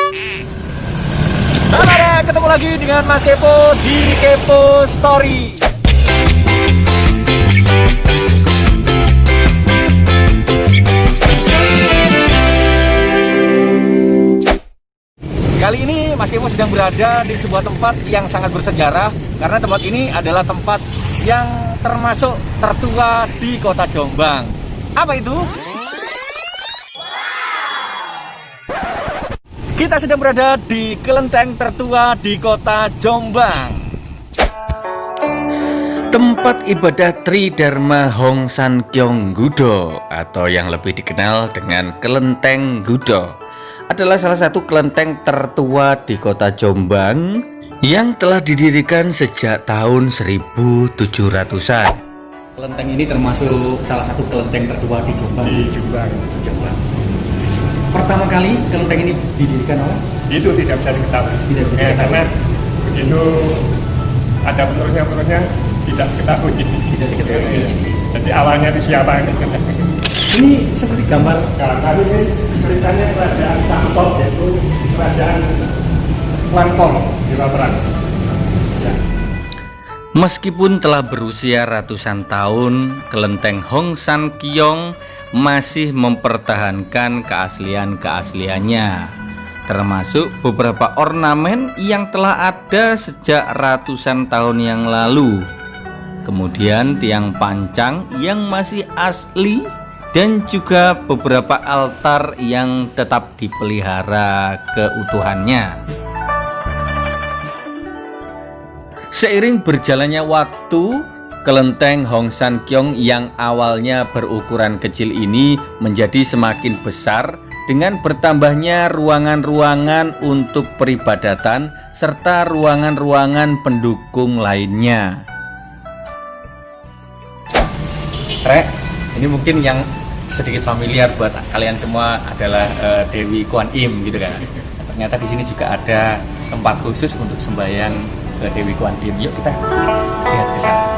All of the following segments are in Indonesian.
Halo, ketemu lagi dengan Mas Kepo di Kepo Story. Kali ini Mas Kepo sedang berada di sebuah tempat yang sangat bersejarah, karena tempat ini adalah tempat yang termasuk tertua di kota Jombang. Apa itu? Kita sedang berada di kelenteng tertua di kota Jombang. Tempat ibadah Tridharma Hong San Kyong Gudo atau yang lebih dikenal dengan Kelenteng Gudo adalah salah satu kelenteng tertua di kota Jombang yang telah didirikan sejak tahun 1700-an. Kelenteng ini termasuk salah satu kelenteng tertua di Jombang. Di Jombang. Pertama kali kelenteng ini didirikan oleh? Itu tidak bisa diketahui. Tidak bisa diketahui. Karena begitu ada penerusnya tidak diketahui. Tidak diketahui. Jadi awalnya itu siapa ini? Ini seperti gambar. Kali ini ceritanya kerajaan Sampok, yaitu kerajaan Lampong di Lampung. Ya. Meskipun telah berusia ratusan tahun, kelenteng Hong San Kyong masih mempertahankan keasliannya, termasuk beberapa ornamen yang telah ada sejak ratusan tahun yang lalu. Kemudian tiang pancang yang masih asli dan juga beberapa altar yang tetap dipelihara keutuhannya. Seiring berjalannya waktu, kelenteng Hong San Kyong yang awalnya berukuran kecil ini menjadi semakin besar dengan bertambahnya ruangan-ruangan untuk peribadatan serta ruangan-ruangan pendukung lainnya. Rek, ini mungkin yang sedikit familiar buat kalian semua adalah Dewi Kuan Im gitu kan. Ternyata di sini juga ada tempat khusus untuk sembahyang ke Dewi Kuan Im. Yuk kita lihat ke sana.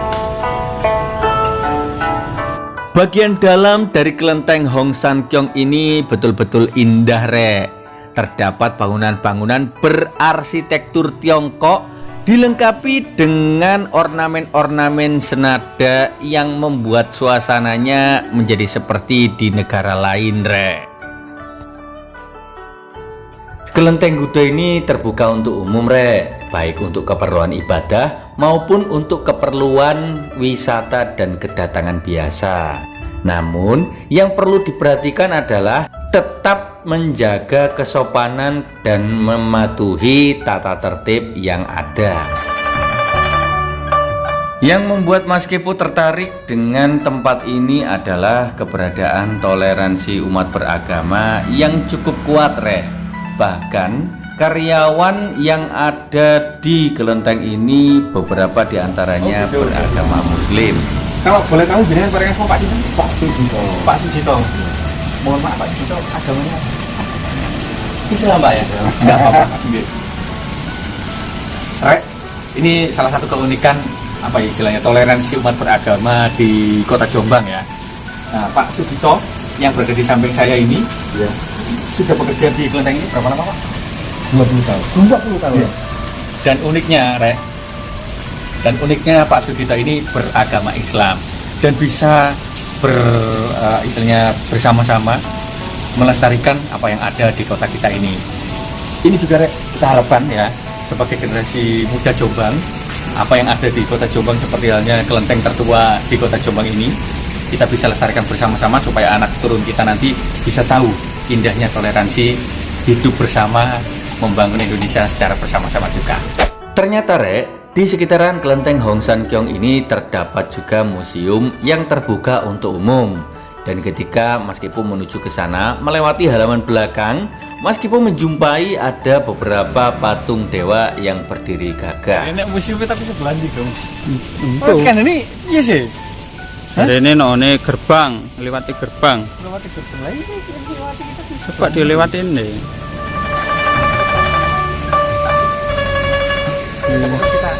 Bagian dalam dari kelenteng Hong San Kyong ini betul-betul indah, Rek. Terdapat bangunan-bangunan berarsitektur Tiongkok dilengkapi dengan ornamen-ornamen senada yang membuat suasananya menjadi seperti di negara lain, Rek. Kelenteng Gudo ini terbuka untuk umum, Rek, baik untuk keperluan ibadah maupun untuk keperluan wisata dan kedatangan biasa. Namun, yang perlu diperhatikan adalah tetap menjaga kesopanan dan mematuhi tata tertib yang ada. Yang membuat Mas Kepo tertarik dengan tempat ini adalah keberadaan toleransi umat beragama yang cukup kuat, Reh. Bahkan karyawan yang ada di kelenteng ini beberapa diantaranya beragama Muslim. Kalau boleh tahu jenengan barengnya sama Pak Sugito? Pak Sugito. Pak Sugito. Mohon maaf Pak Sugito, agamanya Islam, Pak ya? Enggak apa-apa. Rek, ini salah satu keunikan apa ya istilahnya toleransi umat beragama di kota Jombang ya. Nah, Pak Sugito yang berada di samping saya ini ya, sudah bekerja di kelenteng ini berapa lama, Pak? 20 tahun. 20 tahun. Ya. Dan uniknya Pak Sugito ini beragama Islam dan bisa istilahnya bersama-sama melestarikan apa yang ada di kota kita ini. Ini juga kita harapkan ya sebagai generasi muda Jombang, apa yang ada di kota Jombang seperti halnya kelenteng tertua di kota Jombang ini, kita bisa lestarikan bersama-sama supaya anak turun kita nanti bisa tahu indahnya toleransi, hidup bersama, membangun Indonesia secara bersama-sama juga. Ternyata, Rek, di sekitaran kelenteng Hong San Kyong ini terdapat juga museum yang terbuka untuk umum. Dan ketika Mas Kepo menuju ke sana, melewati halaman belakang, Mas Kepo menjumpai ada beberapa patung dewa yang berdiri gagah. Ini museumnya tapi sebelah di dong. Oh, kan ini iya sih. Ini none gerbang, lewati gerbang. Lewati gerbang lagi lewati kita bisa. Coba dilewati ini. Kita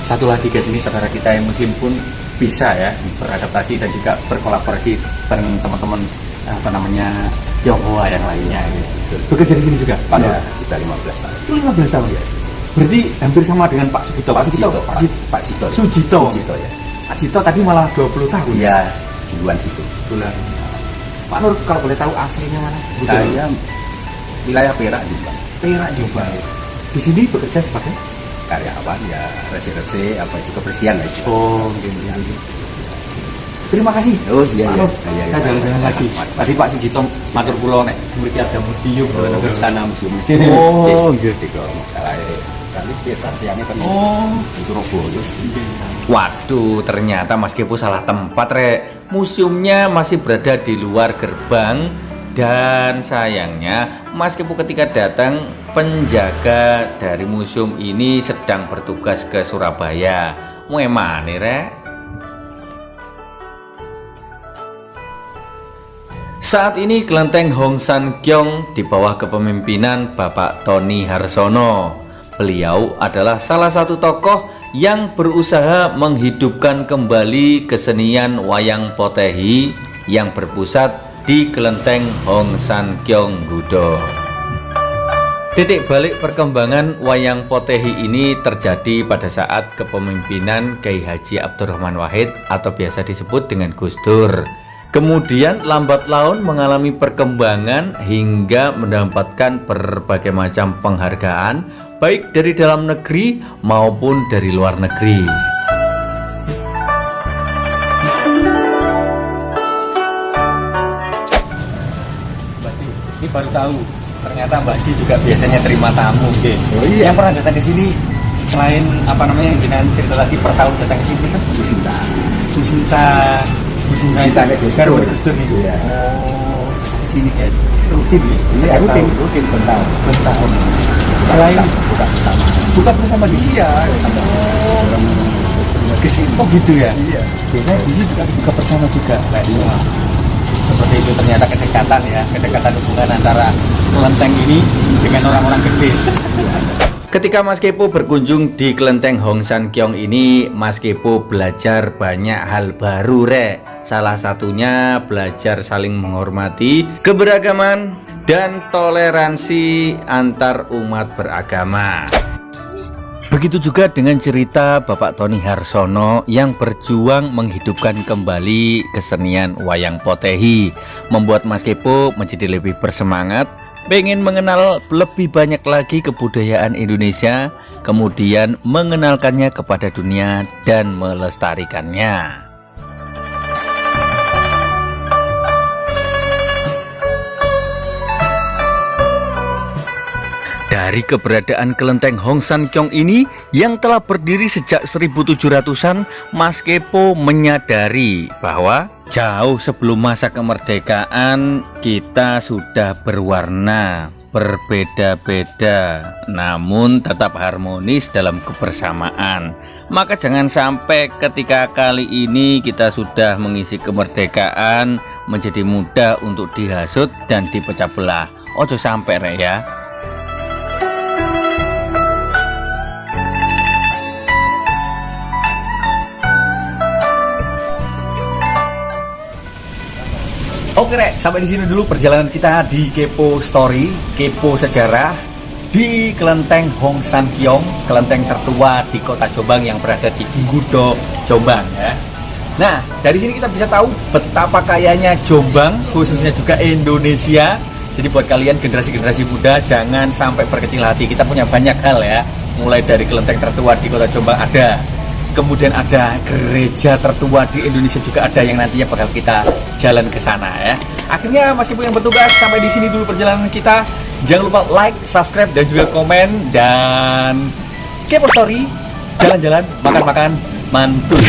satu lagi guys, ini saudara kita yang muslim pun bisa ya beradaptasi dan juga berkolaborasi bareng teman-teman apa namanya Tionghoa yang lainnya gitu. Bekerja di sini juga Pak Nur? Ya, kita 15 tahun. 15 tahun ya. Berarti hampir sama dengan Pak Sugito. Pak Cito. Sugito. Cito ya. Pak Cito tadi malah 20 tahun. Ya, duluan situ. Bulan. Pak Nur kalau boleh tahu aslinya mana? Saya wilayah Perak juga. Perak juga. Di sini bekerja sebagai Karyawan ya, rese-rese apa itu kebersihan lah itu. oh, gitu. Terima kasih. Oh iya Pak iya. Nur. Iya, Saya jalan-jalan lagi. Tadi Pak Sugito matur kula nek mriki ada museum Oh, sana museum. Oh, gitu. Kalau kali biasa tiangnya kan Oh. di Surabaya. Waduh, ternyata Mas Kepo salah tempat, Rek. Museumnya masih berada di luar gerbang. Dan sayangnya, Mas Kepo ketika datang, penjaga dari museum ini sedang bertugas ke Surabaya. Mau emane, Rek? Saat ini kelenteng Hong San Kiong di bawah kepemimpinan Bapak Tony Harsono. Beliau adalah salah satu tokoh yang berusaha menghidupkan kembali kesenian wayang potehi yang berpusat di kelenteng Hong San Kiong Gudo. Titik balik perkembangan wayang potehi ini terjadi pada saat kepemimpinan Kiai Haji Abdurrahman Wahid atau biasa disebut dengan Gus Dur. Kemudian lambat laun mengalami perkembangan hingga mendapatkan berbagai macam penghargaan baik dari dalam negeri maupun dari luar negeri. Mbak Ci, ini baru tahu ternyata Mbak Ci juga biasanya terima tamu. Oh iya. Yang pernah datang ke sini selain apa namanya yang kita cerita tadi per tahun datang ke sini kan Bu Sinta. Bu Sinta Cintanya Gus Dur. Garwa Gus Dur nih. Iya. Oh, terus ke sini guys. Rutin ya? Ini ya rutin bentar. Bertahun. Selain buka bersama. buka bersama dia. Ke sini. Oh gitu ya? Iya. Biasanya di sini juga dibuka bersama juga. Wah. Seperti itu ternyata kedekatan ya, kedekatan hubungan antara kelenteng ini dengan orang-orang gede. Ketika Mas Kepo berkunjung di kelenteng Hong San Kiong ini, Mas Kepo belajar banyak hal baru, Rek. Salah satunya belajar saling menghormati keberagaman dan toleransi antar umat beragama. Begitu juga dengan cerita Bapak Tony Harsono yang berjuang menghidupkan kembali kesenian wayang potehi, membuat Mas Kepo menjadi lebih bersemangat, pengen mengenal lebih banyak lagi kebudayaan Indonesia, kemudian mengenalkannya kepada dunia dan melestarikannya. Dari keberadaan kelenteng Hong San Kiong ini yang telah berdiri sejak 1700-an, Mas Kepo menyadari bahwa jauh sebelum masa kemerdekaan kita sudah berwarna, berbeda-beda, namun tetap harmonis dalam kebersamaan. Maka jangan sampai ketika kali ini kita sudah mengisi kemerdekaan menjadi mudah untuk dihasut dan dipecah belah. Ojo sampai, Rek, ya. Oke, Rek, sampai di sini dulu perjalanan kita di Kepo Story, Kepo Sejarah di kelenteng Hong San Kiong, kelenteng tertua di kota Jombang yang berada di Gudo, Jombang ya. Nah, dari sini kita bisa tahu betapa kayanya Jombang, khususnya juga Indonesia. Jadi buat kalian generasi-generasi muda jangan sampai berkecil hati. Kita punya banyak hal ya, mulai dari kelenteng tertua di kota Jombang ada. Kemudian ada gereja tertua di Indonesia juga ada yang nantinya bakal kita jalan ke sana ya. Akhirnya meskipun yang bertugas sampai di sini dulu perjalanan kita. Jangan lupa like, subscribe dan juga komen dan Kepo Story jalan-jalan, makan-makan, mantul.